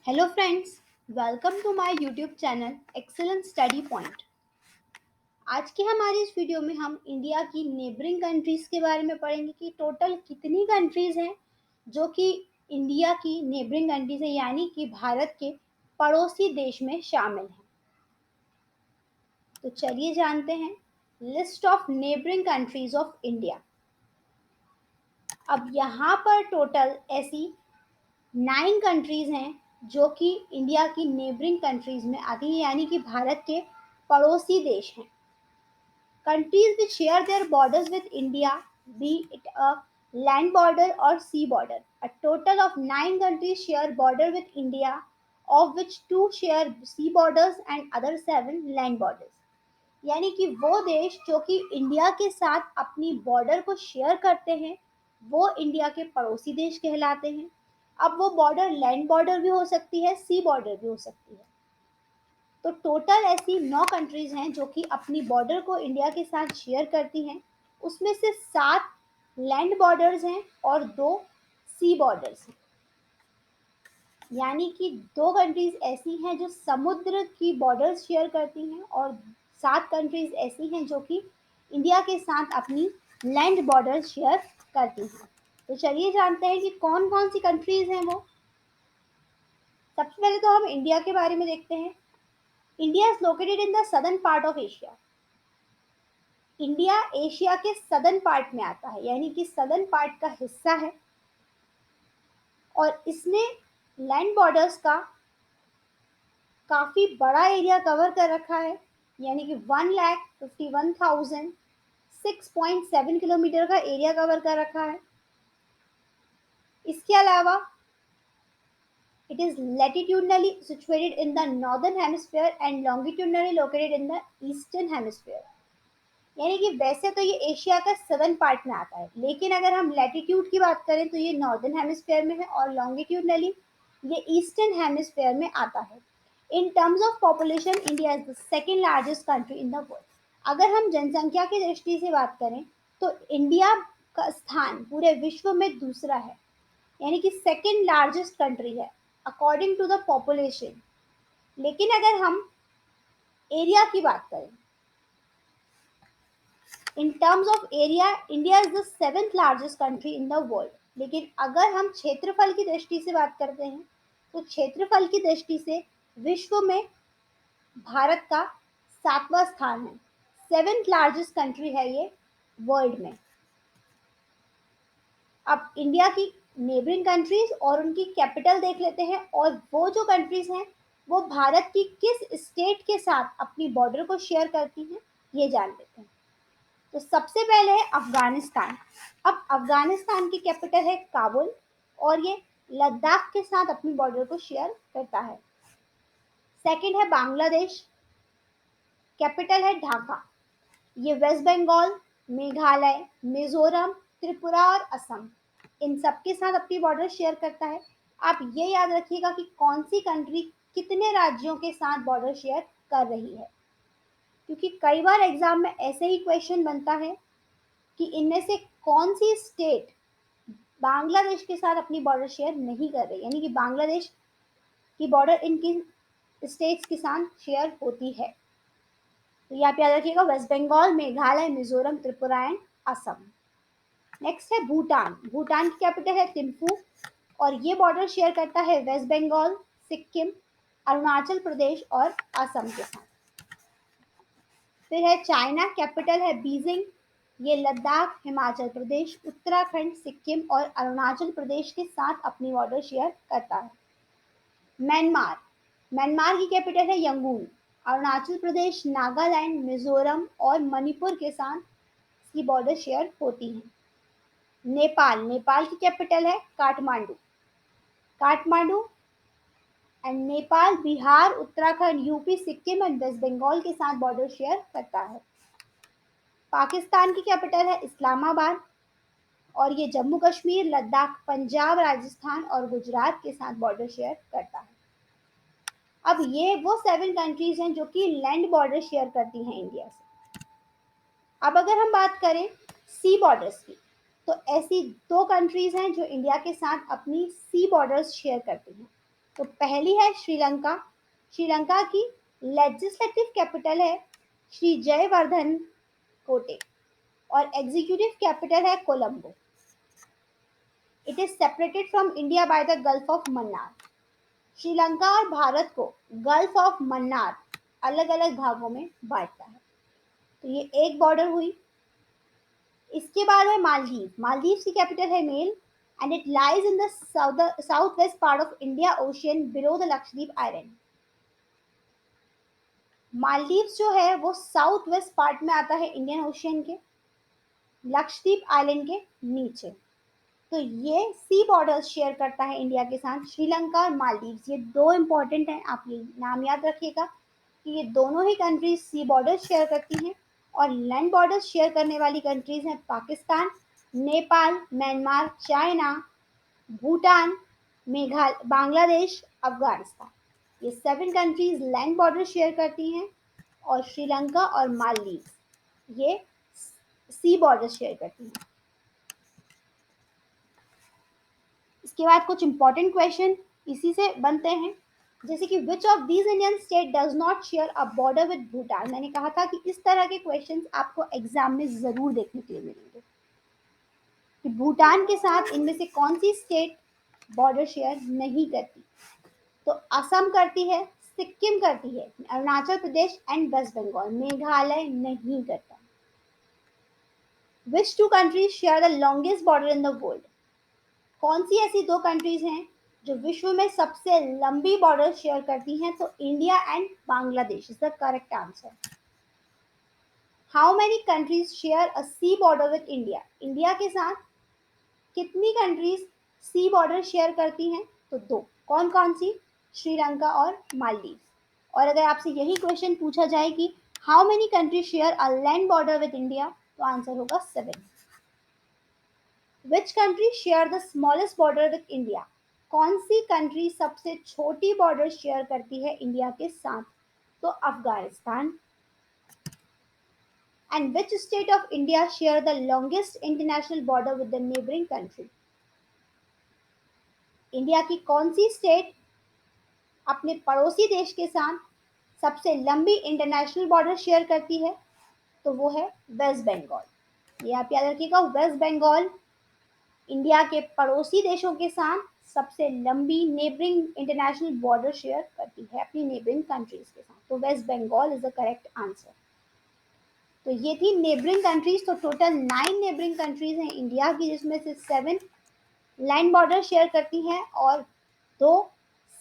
Hello friends, welcome to my YouTube channel Excellent Study Point। आज की हमारी इस वीडियो में हम इंडिया की नेबरिंग कंट्रीज के बारे में पढ़ेंगे कि टोटल कितनी कंट्रीज हैं जो कि इंडिया की नेबरिंग कंट्रीज है यानी कि भारत के पड़ोसी देश में शामिल हैं। तो चलिए जानते हैं list of neighbouring countries of India. अब यहाँ पर टोटल ऐसी 9 कंट्रीज हैं जो कि इंडिया की नेबरिंग कंट्रीज में आती हैं यानी कि भारत के पड़ोसी देश हैं। Countries which share their borders with India, be it a land border or sea border. A total of 9 countries share border with India, of which 2 share sea borders and other 7 land borders. यानी कि वो देश जो कि India के साथ अपनी border को शेयर करते हैं वो इंडिया के पड़ोसी देश कहलाते हैं। अब वो बॉर्डर लैंड बॉर्डर भी हो सकती है, सी बॉर्डर भी हो सकती है। तो टोटल ऐसी 9 कंट्रीज हैं जो कि अपनी बॉर्डर को इंडिया के साथ शेयर करती हैं। उसमें से 7 लैंड बॉर्डर्स हैं और 2 सी बॉर्डर्स हैं। यानी कि 2 कंट्रीज ऐसी हैं जो समुद्र की बॉर्डर्स शेयर करती हैं और 7 कंट्रीज ऐसी हैं जो कि इंडिया के साथ अपनी लैंड बॉर्डर शेयर करती हैं। तो चलिए जानते हैं कि कौन कौन सी कंट्रीज हैं वो। सबसे पहले तो हम इंडिया के बारे में देखते हैं। India is located in the southern part of Asia. India Asia के सदर्न पार्ट में आता है यानी कि सदर्न पार्ट का हिस्सा है और इसने लैंड बॉर्डर्स का काफ़ी बड़ा एरिया कवर कर रखा है यानी कि 1,51,006.7 किलोमीटर का एरिया कवर कर रखा है। इसके अलावा it is latitudinally situated in the northern hemisphere and longitudinally located in the eastern hemisphere। यानी कि वैसे तो ये एशिया का सदर्न पार्ट में आता है लेकिन अगर हम लैटिट्यूड की बात करें तो ये नॉर्दर्न हेमिस्फेयर में है और लॉन्गिट्यूडनली ये ईस्टर्न हेमिस्फेयर में आता है। In terms of population India is the second largest country in the world. अगर हम जनसंख्या की दृष्टि से बात करें तो इंडिया का स्थान पूरे विश्व में दूसरा है यानी कि सेकेंड लार्जेस्ट कंट्री है अकॉर्डिंग टू द पॉपुलेशन। लेकिन अगर हम एरिया की बात करें in terms of area India is the seventh largest country in the world. लेकिन अगर हम क्षेत्रफल की दृष्टि से बात करते हैं तो क्षेत्रफल की दृष्टि से विश्व में भारत का 7वां स्थान है। सेवेंथ लार्जेस्ट कंट्री है ये वर्ल्ड में। अब इंडिया की नेबरिंग कंट्रीज और उनकी कैपिटल देख लेते हैं और वो जो कंट्रीज हैं वो भारत की किस स्टेट के साथ अपनी बॉर्डर को शेयर करती हैं ये जान लेते हैं। तो सबसे पहले है अफगानिस्तान। अब अफगानिस्तान की कैपिटल है काबुल और ये लद्दाख के साथ अपनी बॉर्डर को शेयर करता है। सेकंड है बांग्लादेश, कैपिटल है ढाका। ये वेस्ट बंगाल, मेघालय, मिजोरम, त्रिपुरा और असम इन सब के साथ अपनी बॉर्डर शेयर करता है। आप ये याद रखिएगा कि कौन सी कंट्री कितने राज्यों के साथ बॉर्डर शेयर कर रही है क्योंकि कई बार एग्जाम में ऐसे ही क्वेश्चन बनता है कि इनमें से कौन सी स्टेट बांग्लादेश के साथ अपनी बॉर्डर शेयर नहीं कर रही यानी कि बांग्लादेश की बॉर्डर इनकी स्टेट्स के साथ शेयर होती है। तो ये आप याद रखिएगा West Bengal, Meghalaya, Mizoram, Tripura and Assam. Next है भूटान। भूटान की कैपिटल है थिम्पू और ये बॉर्डर शेयर करता है वेस्ट बंगाल, सिक्किम, अरुणाचल प्रदेश और असम के साथ। फिर है चाइना, कैपिटल है बीजिंग। ये लद्दाख, हिमाचल प्रदेश, उत्तराखंड, सिक्किम और अरुणाचल प्रदेश के साथ अपनी बॉर्डर शेयर करता है। म्यांमार, म्यांमार की कैपिटल है यंगून। अरुणाचल प्रदेश, नागालैंड, मिजोरम और मणिपुर के साथ इसकी बॉर्डर शेयर होती है। नेपाल, नेपाल की कैपिटल है Kathmandu. Kathmandu and Nepal Bihar, Uttarakhand, UP, Sikkim and waste Bengal के साथ बॉर्डर शेयर करता है। पाकिस्तान की कैपिटल है इस्लामाबाद और ये जम्मू कश्मीर, लद्दाख, पंजाब, राजस्थान और गुजरात के साथ बॉर्डर शेयर करता है। अब ये वो 7 कंट्रीज हैं जो कि लैंड बॉर्डर शेयर करती हैं इंडिया से। अब अगर हम बात करें सी बॉर्डर्स की तो ऐसी 2 कंट्रीज हैं जो इंडिया के साथ अपनी सी बॉर्डर्स शेयर करती हैं। तो पहली है श्रीलंका। श्रीलंका की लेजिस्लेटिव कैपिटल है श्री जयवर्धन कोटे और एग्जीक्यूटिव कैपिटल है Colombo. It is separated from India by the gulf of Mannar. Sri Lanka और भारत को गल्फ ऑफ मन्नार अलग अलग भागों में बांटता है। तो ये एक बॉर्डर हुई। इसके बाद है मालदीव। मालदीव की कैपिटल है male and it lies in the south west part of India ocean below the Lakshadweep island. Maldives जो है वो साउथ वेस्ट पार्ट में आता है इंडियन ओशियन के, लक्षद्वीप आइलैंड के नीचे। तो ये सी बॉर्डर शेयर करता है इंडिया के साथ। श्रीलंका और मालदीव्स ये दो इंपॉर्टेंट हैं, आप ये नाम याद रखिएगा कि ये दोनों ही कंट्रीज सी बॉर्डर शेयर करती हैं। और लैंड बॉर्डर शेयर करने वाली कंट्रीज हैं पाकिस्तान, नेपाल, म्यांमार, चाइना, भूटान, मेघालय, बांग्लादेश, अफगानिस्तान। ये 7 कंट्रीज लैंड बॉर्डर शेयर करती हैं और श्रीलंका और मालदीव ये सी बॉर्डर शेयर करती हैं। इसके बाद कुछ इंपॉर्टेंट क्वेश्चन इसी से बनते हैं, जैसे कि which of these Indian state does not share a border with Bhutan. मैंने कहा था कि इस तरह के क्वेश्चंस आपको एग्जाम में जरूर देखने के लिए मिलेंगे कि भूटान के साथ इनमें से कौन सी स्टेट बॉर्डर शेयर नहीं करती। तो असम करती है, सिक्किम करती है, अरुणाचल प्रदेश एंड वेस्ट बंगाल। मेघालय नहीं करता। Which two countries share the longest border in the world. कौन सी ऐसी दो कंट्रीज हैं जो विश्व में सबसे लंबी बॉर्डर शेयर करती हैं। तो India and Bangladesh is the correct answer. How many countries share a sea border with India. India के साथ कितनी कंट्रीज सी बॉर्डर शेयर करती हैं। तो दो। कौन कौन सी? श्रीलंका और मालदीव। और अगर आपसे यही क्वेश्चन पूछा जाए कि how many countries share a land border with India, तो आंसर होगा 7। Which country share the smallest border with India. कौन सी कंट्री सबसे छोटी बॉर्डर शेयर करती है इंडिया के साथ। तो Afghanistan. And which state of India share the longest international border with the neighbouring country. India की कौन सी स्टेट अपने पड़ोसी देश के साथ सबसे लंबी इंटरनेशनल बॉर्डर शेयर करती है। तो वो है वेस्ट बंगाल। ये आप याद रखिएगा, वेस्ट बंगाल इंडिया के पड़ोसी देशों के साथ सबसे लंबी नेबरिंग इंटरनेशनल बॉर्डर शेयर करती है अपनी नेबरिंग कंट्रीज के साथ। तो West Bengal is the correct answer. तो ये थी नेबरिंग कंट्रीज। तो टोटल 9 नेबरिंग कंट्रीज हैं इंडिया की, जिसमें से 7 लैंड बॉर्डर शेयर करती हैं और 2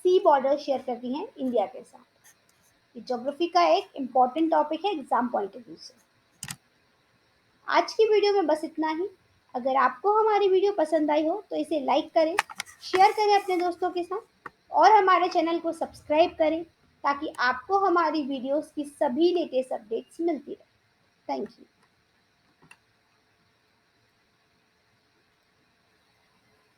सी बॉर्डर शेयर करती हैं इंडिया के साथ। ये ज्योग्राफी का एक इम्पॉर्टेंट टॉपिक है एग्जाम पॉइंट ऑफ व्यू से। आज की वीडियो में बस इतना ही। अगर आपको हमारी वीडियो पसंद आई हो तो इसे लाइक करें, शेयर करें अपने दोस्तों के साथ और हमारे चैनल को सब्सक्राइब करें ताकि आपको हमारी वीडियोस की सभी लेटेस्ट अपडेट्स मिलती रहे। Thank you.